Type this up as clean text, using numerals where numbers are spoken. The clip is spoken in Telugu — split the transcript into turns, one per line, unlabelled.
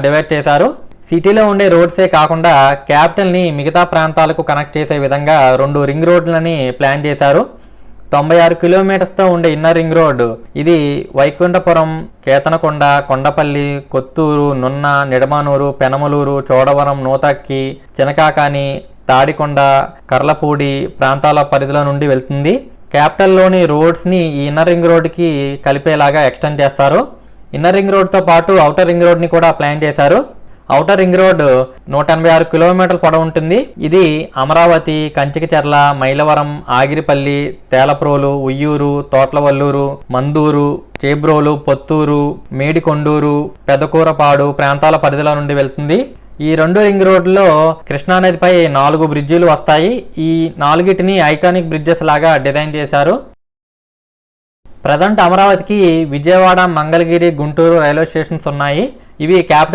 డివైడ్ చేశారు. సిటీలో ఉండే రోడ్సే కాకుండా క్యాపిటల్ని మిగతా ప్రాంతాలకు కనెక్ట్ చేసే విధంగా 2 రింగ్ రోడ్లని ప్లాన్ చేశారు. 96 కిలోమీటర్స్తో ఉండే ఇన్నర్ రింగ్ రోడ్ ఇది వైకుంఠపురం, కేతనకొండ, కొండపల్లి, కొత్తూరు, నున్న, నిడమానూరు, పెనమలూరు, చోడవరం, నూతక్కి, చినకాకాని, తాడికొండ, కర్లపూడి ప్రాంతాల పరిధిలో నుండి వెళ్తుంది. క్యాపిటల్లోని రోడ్స్ని ఈ ఇన్నర్ రింగ్ రోడ్కి కలిపేలాగా ఎక్స్టెండ్ చేస్తారు. ఇన్నర్ రింగ్ రోడ్తో పాటు ఔటర్ రింగ్ రోడ్ని కూడా ప్లాన్ చేశారు. ఔటర్ రింగ్ రోడ్ 186 కిలోమీటర్ల పొడవు ఉంటుంది. ఇది అమరావతి, కంచికచర్ల, మైలవరం, ఆగిరిపల్లి, తేలప్రోలు, ఉయ్యూరు, తోట్లవల్లూరు, మందూరు, చేబ్రోలు, పొత్తూరు, మేడికొండూరు, పెదకూరపాడు ప్రాంతాల పరిధిలో నుండి వెళ్తుంది. ఈ 2 రింగ్ రోడ్లలో కృష్ణానదిపై 4 బ్రిడ్జిలు వస్తాయి. ఈ 4టిని ఐకానిక్ బ్రిడ్జెస్ లాగా డిజైన్ చేశారు. ప్రజెంట్ అమరావతికి విజయవాడ, మంగళగిరి, గుంటూరు రైల్వే స్టేషన్స్ ఉన్నాయి. ఇవి క్యాపిటల్